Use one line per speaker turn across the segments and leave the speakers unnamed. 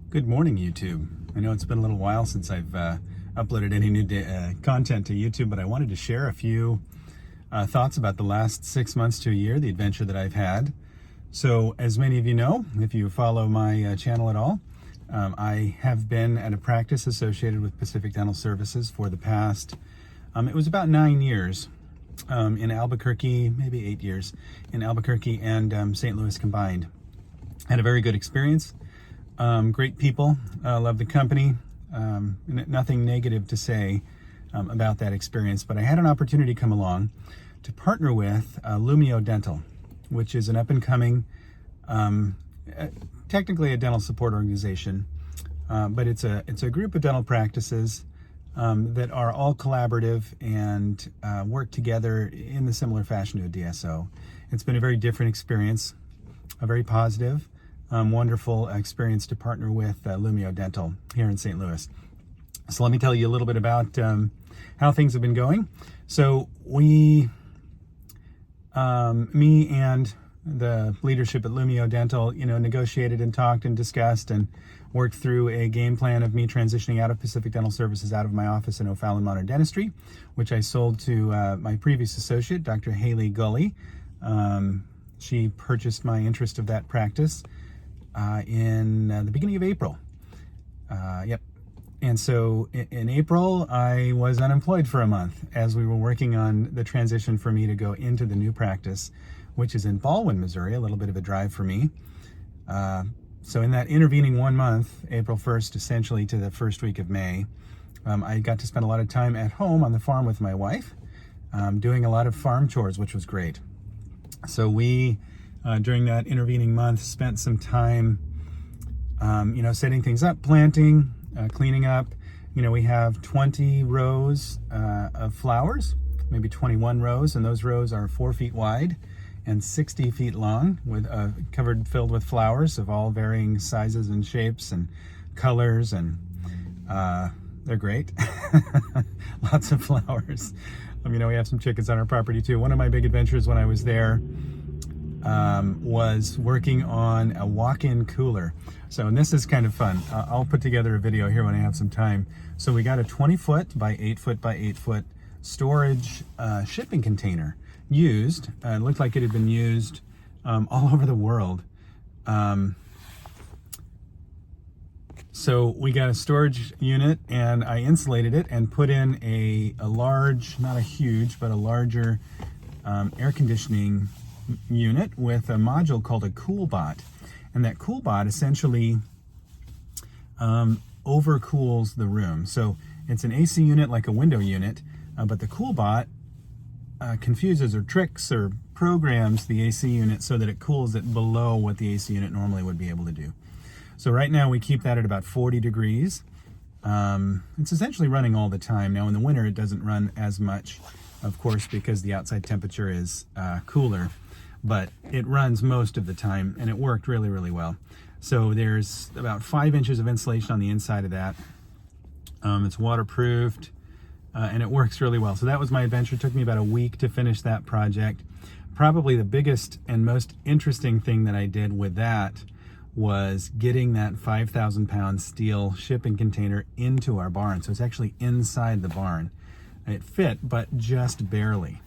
Good morning, YouTube. I know it's been a little while since I've uploaded any new content to YouTube, but I wanted to share a few thoughts about the last 6 months to a year, the adventure that I've had. So, as many of you know, if you follow my channel at all, I have been at a practice associated with Pacific Dental Services for the past, it was about 9 years in Albuquerque, maybe 8 years in Albuquerque and St. Louis combined. Had a very good experience. Great people, love the company, nothing negative to say about that experience, but I had an opportunity come along to partner with Lumio Dental, which is an up-and-coming, technically a dental support organization, but it's a group of dental practices that are all collaborative and work together in the similar fashion to a DSO. It's been a very different experience, a very positive, wonderful experience to partner with Lumio Dental here in St. Louis. So let me tell you a little bit about how things have been going. So me and the leadership at Lumio Dental, negotiated and talked and discussed and worked through a game plan of me transitioning out of Pacific Dental Services, out of my office in O'Fallon Modern Dentistry, which I sold to my previous associate, Dr. Haley Gully. She purchased my interest of that practice in the beginning of April. And so in April, I was unemployed for a month as we were working on the transition for me to go into the new practice, which is in Baldwin, Missouri, a little bit of a drive for me. So in that intervening 1 month, April 1st, essentially to the first week of May, I got to spend a lot of time at home on the farm with my wife, doing a lot of farm chores, which was great. So we, during that intervening month, spent some time, setting things up, planting, cleaning up. We have 20 rows of flowers, maybe 21 rows, and those rows are 4 feet wide and 60 feet long, with filled with flowers of all varying sizes and shapes and colors, and they're great. Lots of flowers. We have some chickens on our property too. One of my big adventures when I was there was working on a walk-in cooler. And this is kind of fun. I'll put together a video here when I have some time. So we got a 20-foot by 8-foot by 8-foot storage shipping container used. It looked like it had been used all over the world. So we got a storage unit, and I insulated it and put in a large, not a huge, but a larger air conditioning unit with a module called a CoolBot. And that CoolBot essentially overcools the room. So it's an AC unit like a window unit, but the CoolBot confuses or tricks or programs the AC unit so that it cools it below what the AC unit normally would be able to do. So right now we keep that at about 40 degrees. It's essentially running all the time. Now in the winter it doesn't run as much, of course, because the outside temperature is cooler, but it runs most of the time, and it worked really, really well. So there's about 5 inches of insulation on the inside of that. It's waterproofed, and it works really well. So that was my adventure. It took me about a week to finish that project. Probably the biggest and most interesting thing that I did with that was getting that 5,000-pound steel shipping container into our barn. So it's actually inside the barn. It fit, but just barely.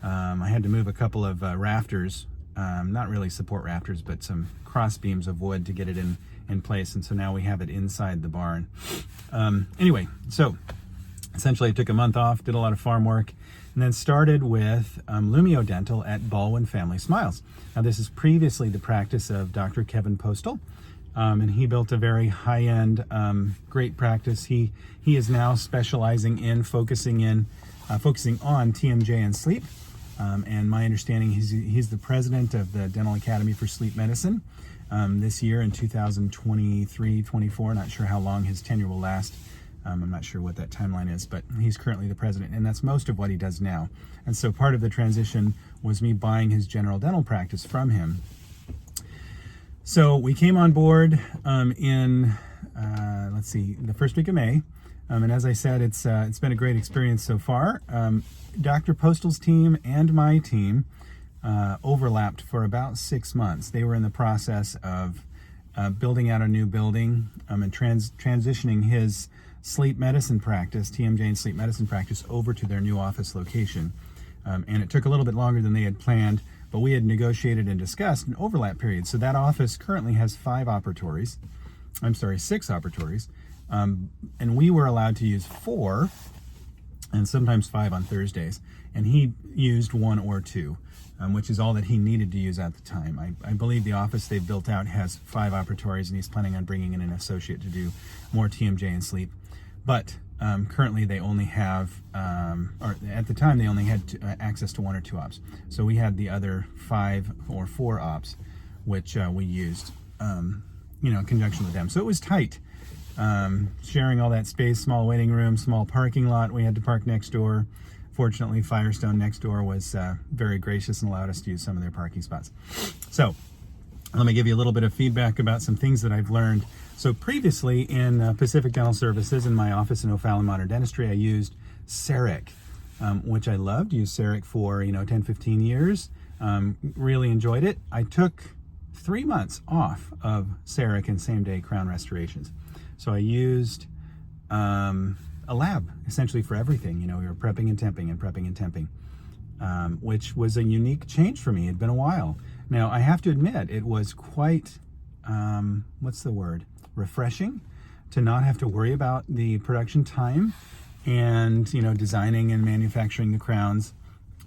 I had to move a couple of rafters, not really support rafters, but some cross beams of wood to get it in place. And so now we have it inside the barn. Anyway, so essentially I took a month off, did a lot of farm work, and then started with Lumio Dental at Baldwin Family Smiles. Now this is previously the practice of Dr. Kevin Postal, and he built a very high-end, great practice. He is now specializing in focusing on TMJ and sleep. And my understanding, he's the president of the Dental Academy for Sleep Medicine this year in 2023-24. Not sure how long his tenure will last. I'm not sure what that timeline is, but he's currently the president, and that's most of what he does now. And so part of the transition was me buying his general dental practice from him. So we came on board in, the first week of May. And as I said, it's been a great experience so far. Dr. Postal's team and my team overlapped for about 6 months. They were in the process of building out a new building and transitioning his sleep medicine practice, TMJ and sleep medicine practice, over to their new office location. And it took a little bit longer than they had planned, but we had negotiated and discussed an overlap period. So that office currently has 6 operatories. And we were allowed to use 4 and sometimes 5 on Thursdays. And he used 1 or 2, which is all that he needed to use at the time. I believe the office they've built out has 5 operatories, and he's planning on bringing in an associate to do more TMJ and sleep. But currently they only have, or at the time they only had access to 1 or 2 ops. So we had the other 5 or 4 ops, which we used, in conjunction with them. So it was tight, sharing all that space, small waiting room, small parking lot. We had to park next door. Fortunately, Firestone next door was very gracious and allowed us to use some of their parking spots. So let me give you a little bit of feedback about some things that I've learned. So previously in Pacific Dental Services, in my office in O'Fallon Modern Dentistry, I used CEREC, which I loved. Used CEREC for 10, 15 years. Really enjoyed it. I took 3 months off of CEREC and same-day crown restorations. So I used a lab essentially for everything. We were prepping and temping, which was a unique change for me. It'd been a while. Now I have to admit it was quite, refreshing to not have to worry about the production time and, designing and manufacturing the crowns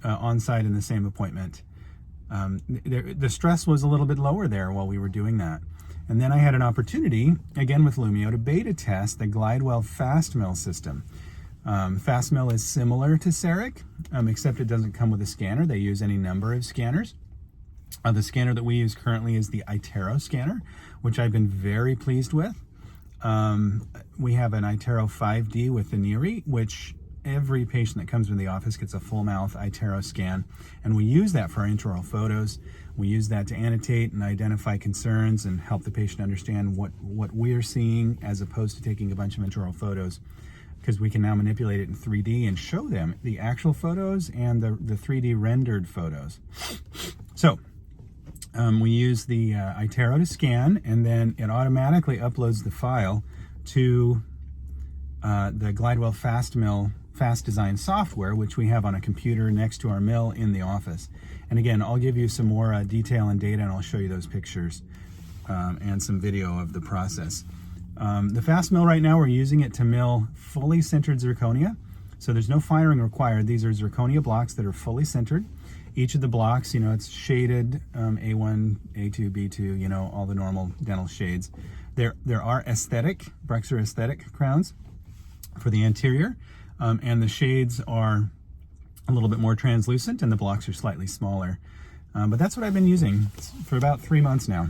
on site in the same appointment. The stress was a little bit lower there while we were doing that. And then I had an opportunity, again with Lumio, to beta test the Glidewell FastMill system. FastMill is similar to CEREC, except it doesn't come with a scanner. They use any number of scanners. The scanner that we use currently is the iTero scanner, which I've been very pleased with. We have an iTero 5D with the NIRI, which every patient that comes into the office gets a full mouth iTero scan, and we use that for our intraoral photos. We use that to annotate and identify concerns and help the patient understand what we're seeing, as opposed to taking a bunch of intraoral photos, because we can now manipulate it in 3D and show them the actual photos and the 3D rendered photos. So we use the iTero to scan, and then it automatically uploads the file to the Glidewell FastMill Fast Design software, which we have on a computer next to our mill in the office. And again, I'll give you some more detail and data, and I'll show you those pictures and some video of the process. The FastMill right now, we're using it to mill fully centered zirconia. So there's no firing required. These are zirconia blocks that are fully centered. Each of the blocks, it's shaded, A1, A2, B2, all the normal dental shades. There are Brexer aesthetic crowns for the anterior, and the shades are a little bit more translucent and the blocks are slightly smaller. But that's what I've been using for about 3 months now.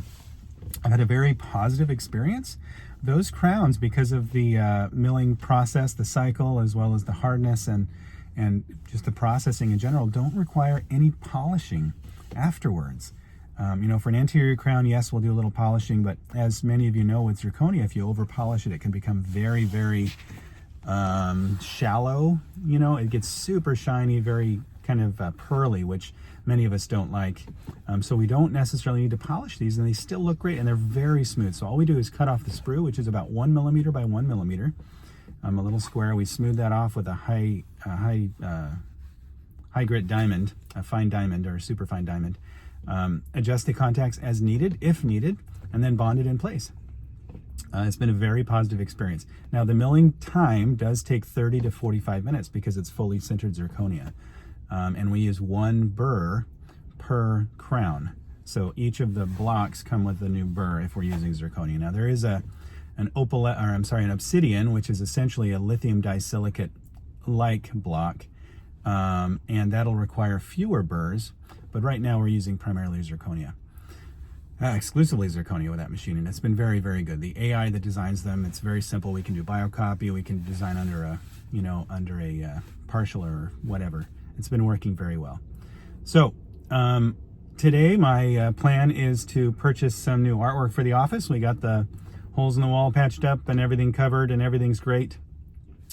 I've had a very positive experience. Those crowns, because of the milling process, the cycle, as well as the hardness and just the processing in general, don't require any polishing afterwards. For an anterior crown, yes, we'll do a little polishing, but as many of you know with zirconia, if you over polish it, it can become very, very shallow. It gets super shiny, very kind of pearly, which many of us don't like. So we don't necessarily need to polish these, and they still look great, and they're very smooth. So all we do is cut off the sprue, which is about 1 millimeter by 1 millimeter. A little square. We smooth that off with a high grit diamond, a fine diamond or a super fine diamond. Adjust the contacts as needed, if needed, and then bond it in place. It's been a very positive experience. Now the milling time does take 30 to 45 minutes because it's fully centered zirconia. And we use 1 burr per crown. So each of the blocks come with a new burr if we're using zirconia. Now there is an obsidian, which is essentially a lithium disilicate like block, and that'll require fewer burrs, but right now we're using primarily zirconia, exclusively zirconia with that machine, and it's been very, very good. The AI that designs them, it's very simple. We can do biocopy, we can design under a partial or whatever. It's been working very well. So today my plan is to purchase some new artwork for the office. We got the holes in the wall patched up and everything covered, and everything's great.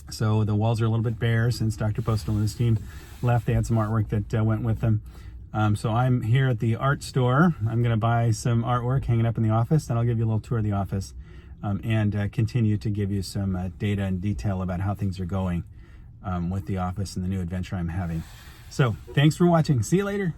So the walls are a little bit bare since Dr. Postal and his team left. They had some artwork that went with them. So I'm here at the art store. I'm going to buy some artwork hanging up in the office, and I'll give you a little tour of the office and continue to give you some data and detail about how things are going with the office and the new adventure I'm having. So thanks for watching. See you later.